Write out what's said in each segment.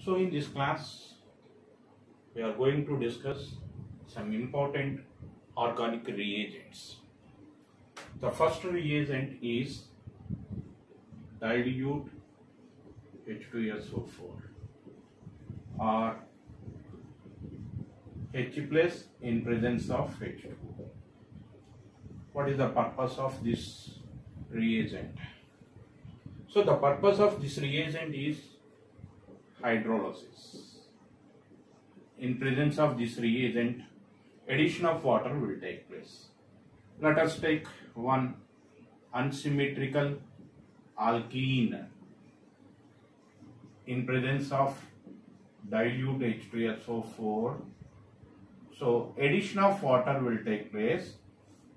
So in this class, we are going to discuss some important organic reagents. The first reagent is dilute H2SO4 or H plus in presence of H2. What is the purpose of this reagent? So the purpose of this reagent is hydrolysis. In presence of this reagent, addition of water will take place. Let us take one unsymmetrical alkene in presence of dilute H2SO4. So addition of water will take place,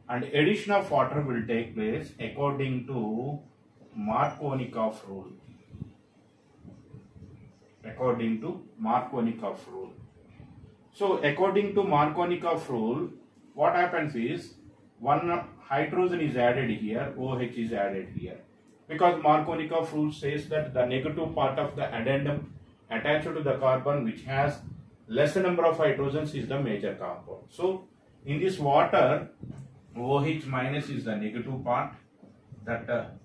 and addition of water will take place according to Markovnikov rule. According to Markovnikov rule. So according to Markovnikov rule, what happens is one hydrogen is added here, OH is added here. Because Markovnikov rule says that the negative part of the addendum attached to the carbon which has lesser number of hydrogens is the major compound. So in this water, OH minus is the negative part. That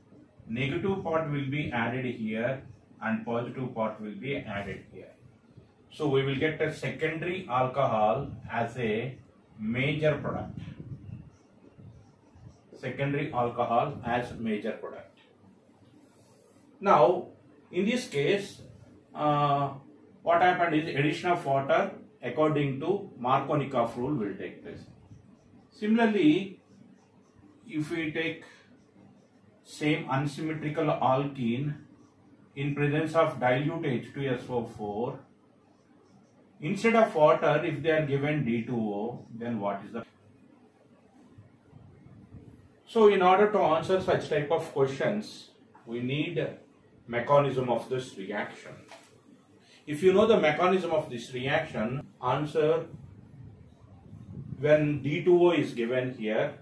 negative part will be added here and positive part will be added here. So we will get a secondary alcohol as a major product. Secondary alcohol as major product. Now in this case, what happened is addition of water according to Markovnikov rule will take place. Similarly, if we take same unsymmetrical alkene in presence of dilute H2SO4, instead of water, if they are given D2O, then what is the... So in order to answer such type of questions, we need mechanism of this reaction. If you know the mechanism of this reaction, answer when D2O is given here,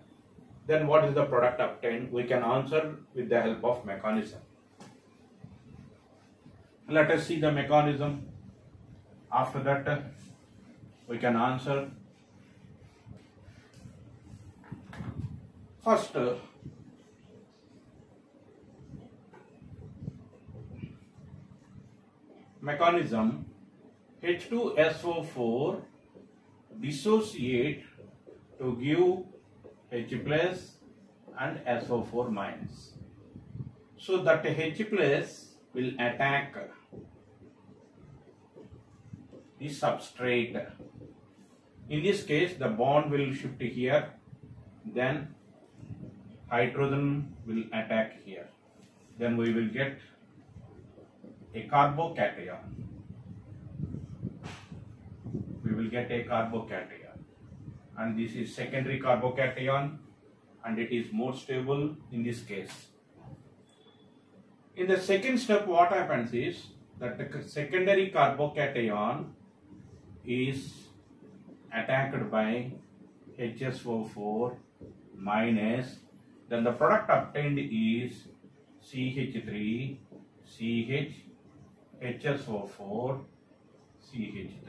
then what is the product obtained? We can answer with the help of mechanism. Let us see the mechanism. After that, we can answer. First, mechanism, H2SO4 dissociate to give H plus and SO4 minus. So that H plus will attack the substrate. In this case, the bond will shift here, then hydrogen will attack here. Then we will get a carbocation. We will get a carbocation. And this is secondary carbocation, and it is more stable in this case. In the second step, what happens is that the secondary carbocation is attacked by HSO4 minus, then the product obtained is CH3, CH, HSO4, CH3.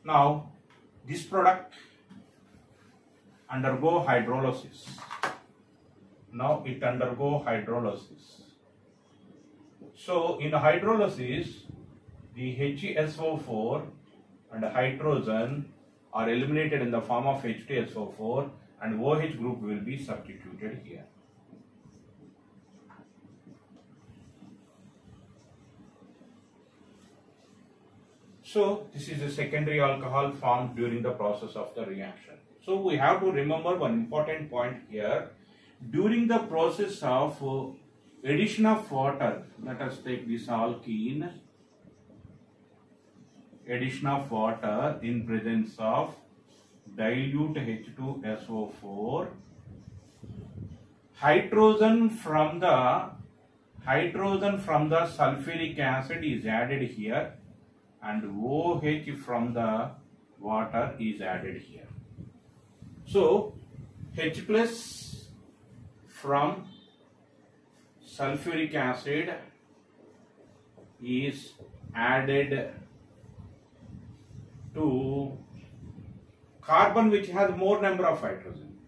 Now, this product undergo hydrolysis. Now it undergo hydrolysis. So in hydrolysis, the HSO4 and hydrogen are eliminated in the form of H2SO4 and OH group will be substituted here. So this is a secondary alcohol formed during the process of the reaction. So we have to remember one important point here. During the process of addition of water, let us take this alkene, addition of water in presence of dilute H2SO4, hydrogen from the sulfuric acid is added here and OH from the water is added here. So H plus from sulfuric acid is added to carbon which has more number of hydrogen.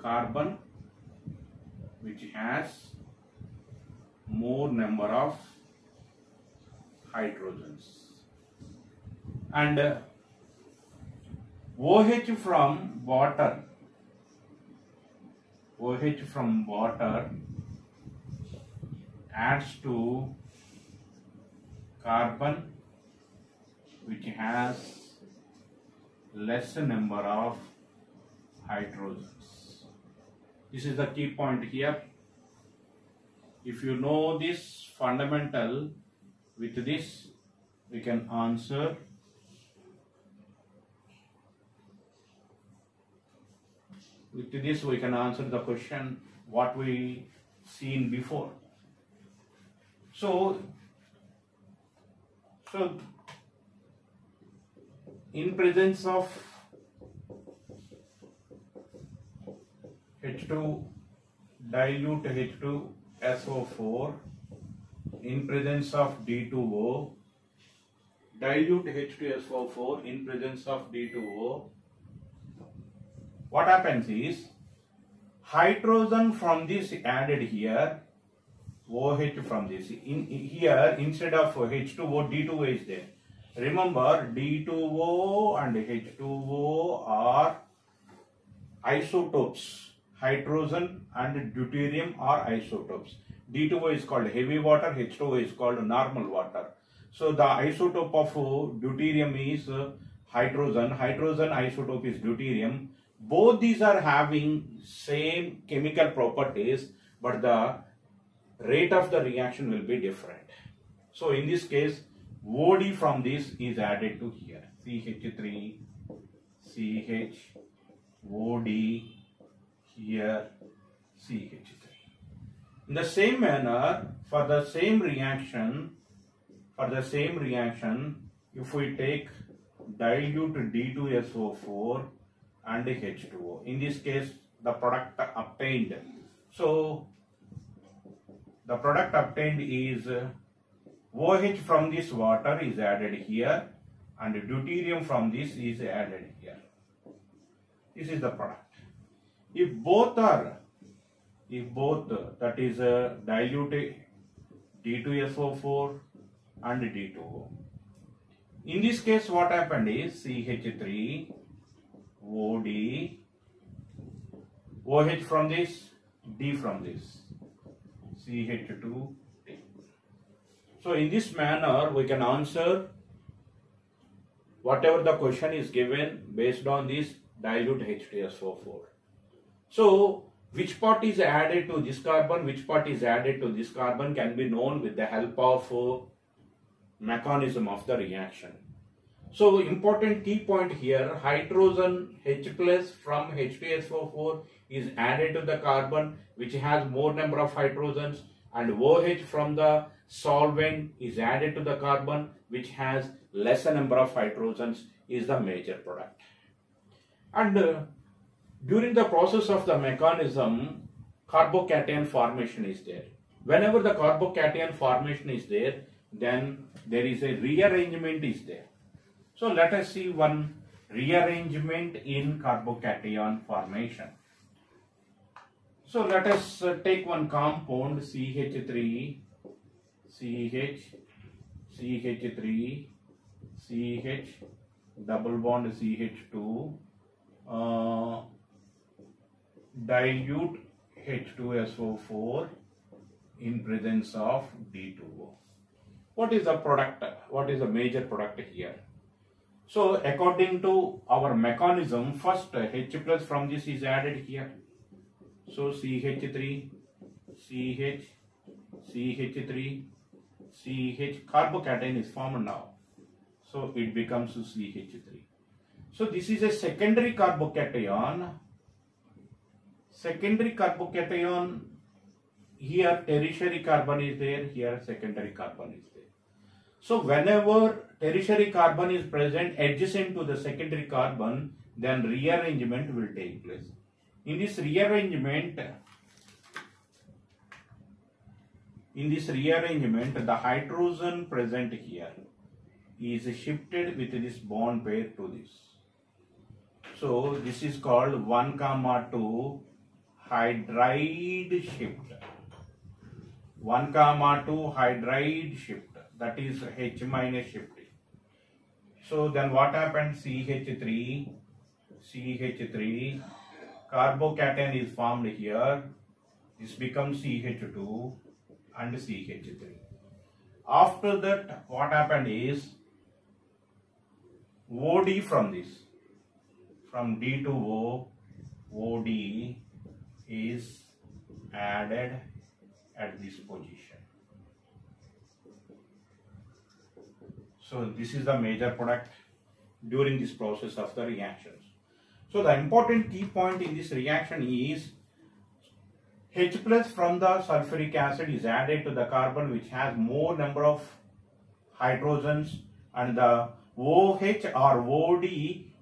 Carbon which has more number of hydrogens. And OH from water, OH from water adds to carbon which has less number of hydrogens. This is the key point here. If you know this fundamental, with this we can answer the question what we seen before. So in presence of H2 dilute H2SO4, in presence of D2O, dilute H2SO4 in presence of D2O, what happens is hydrogen from this added here, OH from this. Here instead of H2O, D2O is there. Remember, D2O and H2O are isotopes. Hydrogen and deuterium are isotopes. D2O is called heavy water, H2O is called normal water. So the isotope of deuterium is hydrogen. Hydrogen isotope is deuterium. Both these are having same chemical properties, but the rate of the reaction will be different. So in this case, OD from this is added to here. CH3, CH, OD, here CH3. In the same manner, for the same reaction, if we take dilute D2SO4 and H2O, in this case the product obtained. So the product obtained is OH from this water is added here and deuterium from this is added here. This is the product. If both that is dilute D2SO4 and D2O. In this case what happened is CH3, OD, OH from this, D from this, CH2, D. So in this manner we can answer whatever the question is given based on this dilute H2SO4. So which part is added to this carbon, which part is added to this carbon can be known with the help of mechanism of the reaction. So important key point here, hydrogen H plus from H2SO4 is added to the carbon which has more number of hydrogens, and OH from the solvent is added to the carbon which has lesser number of hydrogens is the major product. And during the process of the mechanism, carbocation formation is there. Whenever the carbocation formation is there, then there is a rearrangement is there. So let us see one rearrangement in carbocation formation. So let us take one compound CH3, CH, CH3, CH, double bond CH2, dilute H2SO4 in presence of D2O. What is the product? What is the major product here? So according to our mechanism, first H plus from this is added here. So CH3, CH, CH3, CH, carbocation is formed now. So it becomes CH3. So this is a secondary carbocation. Secondary carbocation, here tertiary carbon is there, here secondary carbon is there. So whenever tertiary carbon is present adjacent to the secondary carbon, then rearrangement will take place. In this rearrangement, the hydrogen present here, is shifted with this bond pair to this. So this is called 1,2 hydride shift. 1,2 hydride shift, that is H minus shifting. So then what happens? CH3, carbocation is formed here. This becomes CH2 and CH3. After that, what happened is OD from this, from D to O, OD is added at this position. So this is the major product during this process of the reactions. So the important key point in this reaction is H plus from the sulfuric acid is added to the carbon which has more number of hydrogens, and the OH or OD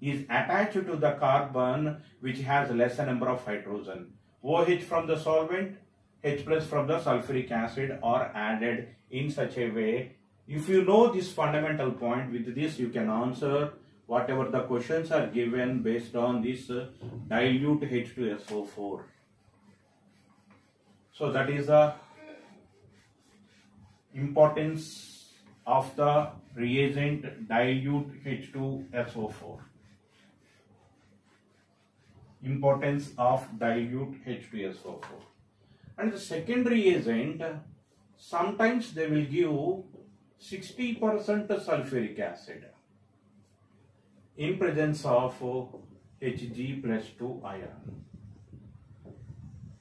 is attached to the carbon which has lesser number of hydrogen. OH from the solvent, H plus from the sulfuric acid are added in such a way. If you know this fundamental point, with this you can answer whatever the questions are given based on this dilute H2SO4. So that is the importance of the reagent dilute H2SO4. Importance of dilute H2SO4. And the second reagent, sometimes they will give 60% sulfuric acid in presence of Hg plus 2 ion.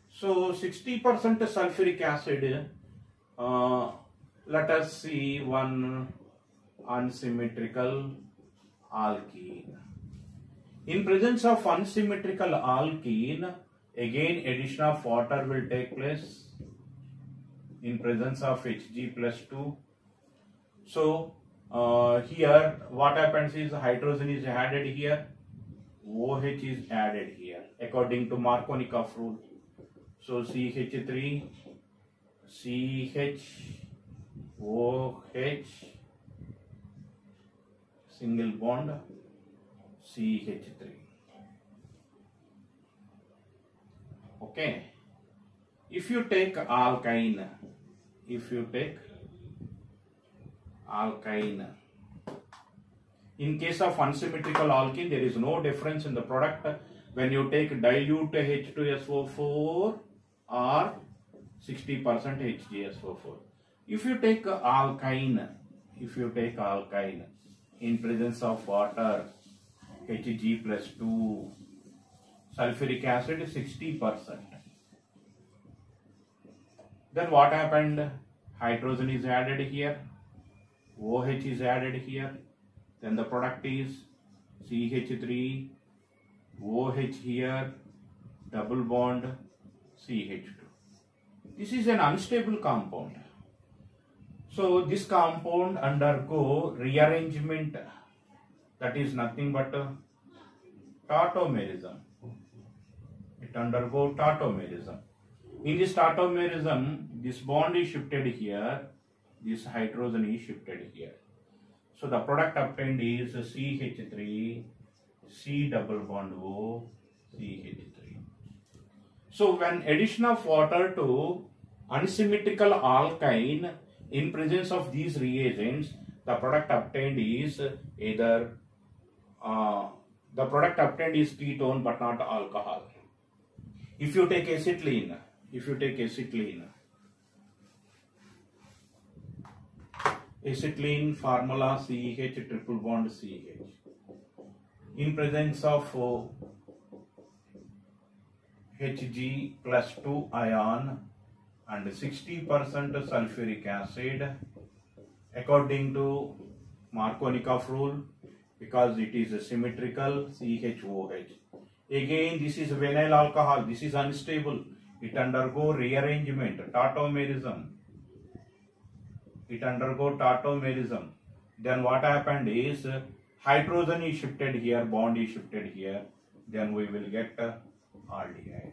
So 60% sulfuric acid, let us see one unsymmetrical alkene. In presence of unsymmetrical alkene, again addition of water will take place in presence of Hg plus 2. So here what happens is hydrogen is added here, OH is added here according to Markovnikov rule. So CH3, CH, OH, single bond, CH3. Okay. If you take alkyne, in case of unsymmetrical alkene, there is no difference in the product when you take dilute H2SO4 or 60% HgSO4. If you take alkyne, in presence of water, Hg plus 2, sulfuric acid 60%. Then what happened? Hydrogen is added here, OH is added here, then the product is CH3, OH here, double bond, CH2. This is an unstable compound. So this compound undergo rearrangement, that is nothing but tautomerism. It undergo tautomerism. In this tautomerism, this bond is shifted here, this hydrogen is shifted here. So the product obtained is CH3, C double bond O, CH3. So when addition of water to unsymmetrical alkyne in presence of these reagents, the product obtained is either ketone but not alcohol. If you take acetylene, acetylene formula CH triple bond CH. In presence of Hg plus 2 ion and 60% sulfuric acid according to Markovnikov rule, because it is symmetrical, CHOH. Again, this is vinyl alcohol, this is unstable. It undergo rearrangement, tautomerism. Then what happened is hydrogen is shifted here, bond is shifted here. Then we will get aldehyde.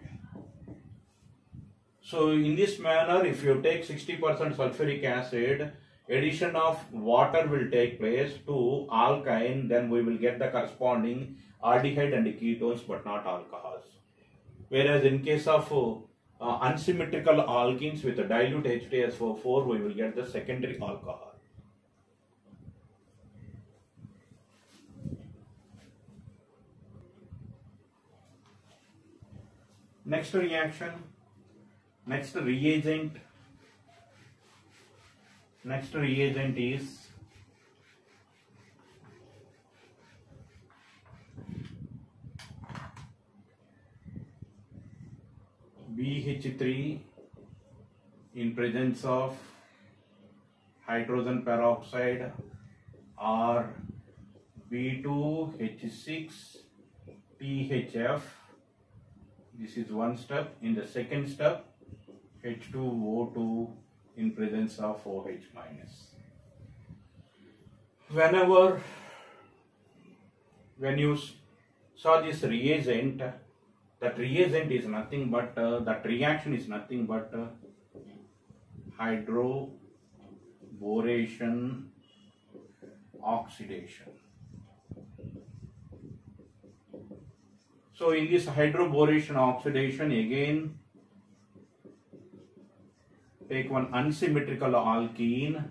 So in this manner, if you take 60% sulfuric acid, addition of water will take place to alkyne, then we will get the corresponding aldehyde and ketones, but not alcohols. Whereas in case of unsymmetrical alkenes with a dilute H2SO4, we will get the secondary alcohol. Next reaction, next reagent is BH3 in presence of hydrogen peroxide or B2H6 THF. This is one step. In the second step, H2O2 in presence of OH minus. When you saw this reagent, that reagent is nothing but, that reaction is nothing but hydroboration oxidation. So in this hydroboration oxidation, again take one unsymmetrical alkene.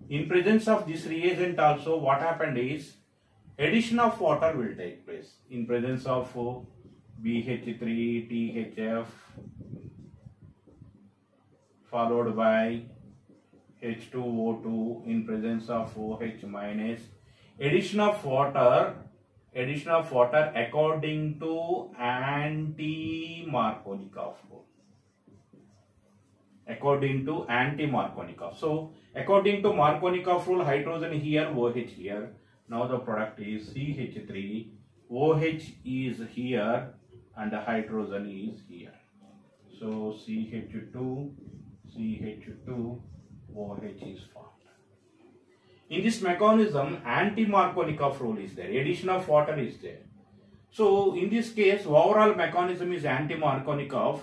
In presence of this reagent also, what happened is addition of water will take place. In presence of BH3 THF followed by H2O2 in presence of OH minus. Addition of water according to anti-Markovnikov rule. According to anti-Markovnikov. So according to Markovnikov rule, hydrogen here, OH here. Now the product is CH3, OH is here and the hydrogen is here. So CH2, OH is formed. In this mechanism, anti-Markovnikov rule is there. Addition of water is there. So in this case, overall mechanism is anti-Markovnikov.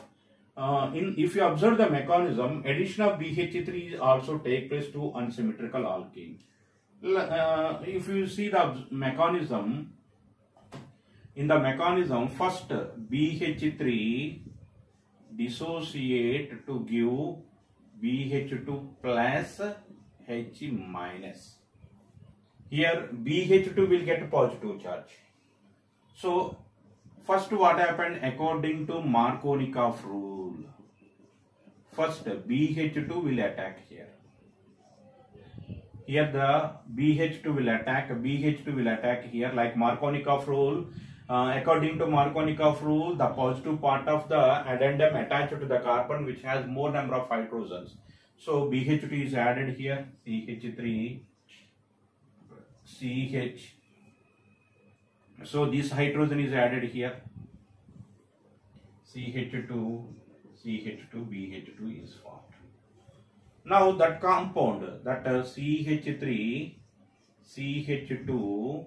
If you observe the mechanism, addition of BH3 also take place to unsymmetrical alkene. If you see the mechanism, in the mechanism, first BH3 dissociate to give BH2 plus H minus. Here BH2 will get positive charge. So first what happened according to Markovnikov rule? First BH2 will attack here. Here the BH2 will attack here like Markovnikov rule. According to Markovnikov rule, the positive part of the addendum attached to the carbon which has more number of hydrogens. So BH2 is added here, CH3, CH. So this hydrogen is added here, CH2, BH2 is formed. Now that compound, that CH3, CH2,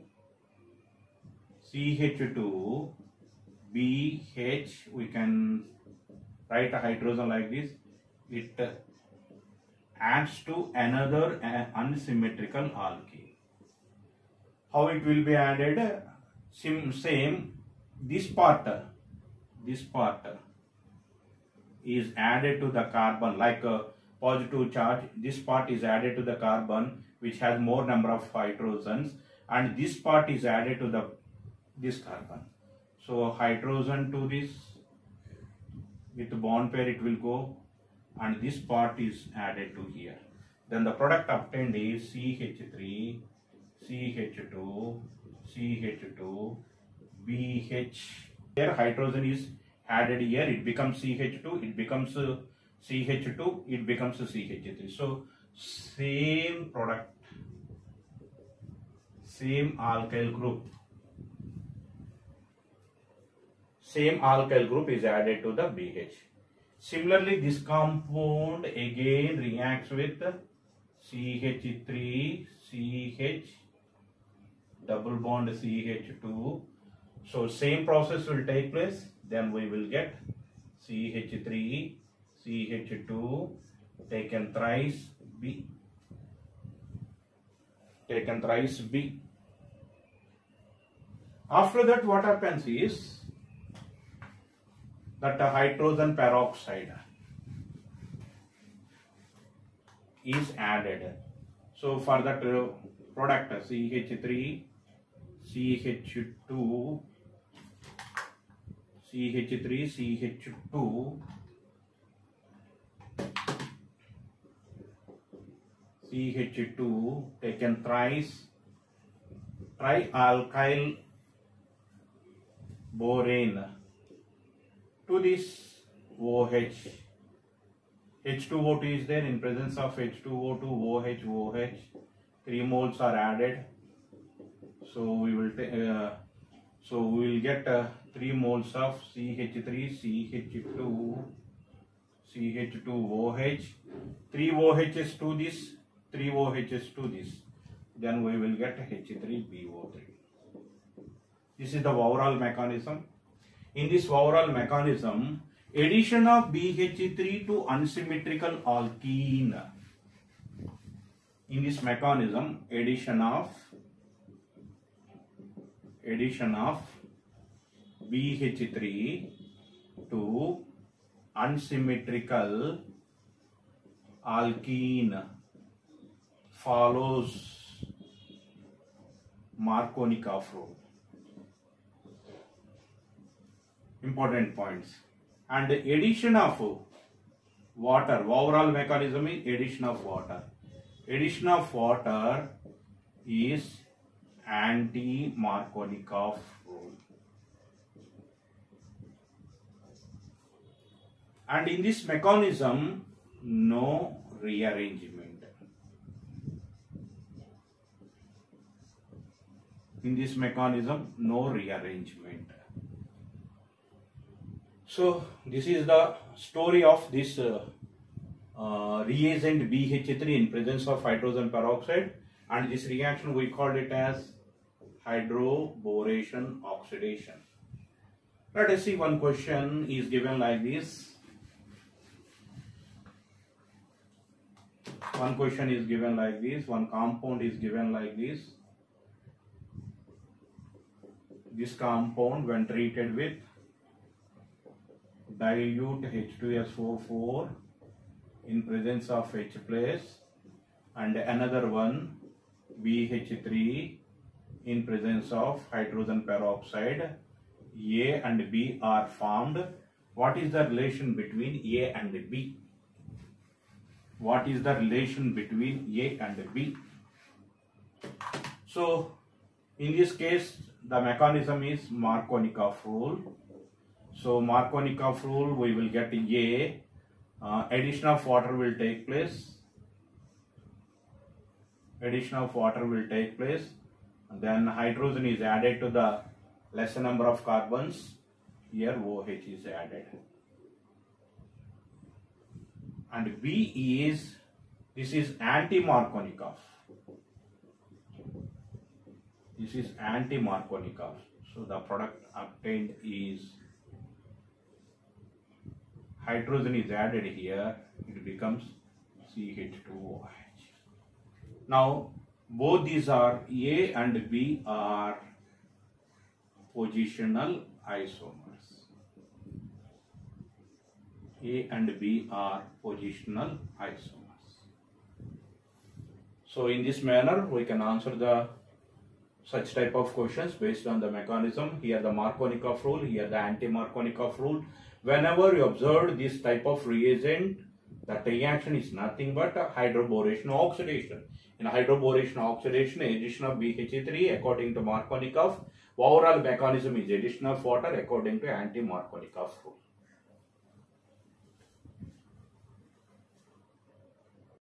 BH, we can write a hydrogen like this. It adds to another unsymmetrical alkene. How it will be added? Same. This part is added to the carbon like a positive charge. This part is added to the carbon which has more number of hydrogens, and this part is added to this carbon. So hydrogen to this, with the bond pair it will go, and this part is added to here. Then the product obtained is CH3, CH2, BH. Here hydrogen is added here, it becomes CH2, it becomes CH2, it becomes CH3. So same product, same alkyl group is added to the BH. Similarly, this compound again reacts with CH3, CH, double bond CH2. So same process will take place. Then we will get CH3, CH2 taken thrice, taken thrice B. After that, what happens is that the hydrogen peroxide is added. So for that product CH3, CH2, CH3, CH2, CH2 taken thrice, trialkyl borane to this OH. H2O2 is there. In presence of H2O2, OH, 3 moles are added. So we will get 3 moles of CH3, CH2, CH2OH, 3 OHs to this, 3 OHs to this. Then we will get H3BO3. This is the overall mechanism. In this overall mechanism, addition of BH3 to unsymmetrical alkene. In this mechanism, addition of BH3 to unsymmetrical alkene follows Markovnikov rule. Important points. And the addition of water, overall mechanism is addition of water. Addition of water is anti-Markovnikov rule. And in this mechanism, no rearrangement. In this mechanism, no rearrangement. So this is the story of this reagent BH3 in presence of hydrogen peroxide, and this reaction we called it as hydroboration oxidation. Let us see, one question is given like this. One question is given like this. One compound is given like this. This compound, when treated with dilute H2SO4 in presence of H plus, and another one BH3 in presence of hydrogen peroxide, A and B are formed. What is the relation between A and B? What is the relation between A and B? So in this case, the mechanism is Markovnikov rule. So Markovnikov rule, we will get A, addition of water will take place. Addition of water will take place. And then hydrogen is added to the lesser number of carbons. Here OH is added. And B is, this is anti-Markovnikov. This is anti-Markovnikov. So the product obtained is, hydrogen is added here, it becomes CH2OH. Now both these are, A and B are positional isomers. A and B are positional isomers. So in this manner we can answer the such type of questions based on the mechanism. Here the Markovnikov rule, here the anti-Markovnikov rule. Whenever you observe this type of reagent, that reaction is nothing but a hydroboration oxidation. In hydroboration oxidation, addition of BH3 according to Markovnikov, overall mechanism is addition of water according to anti-Markovnikov rule.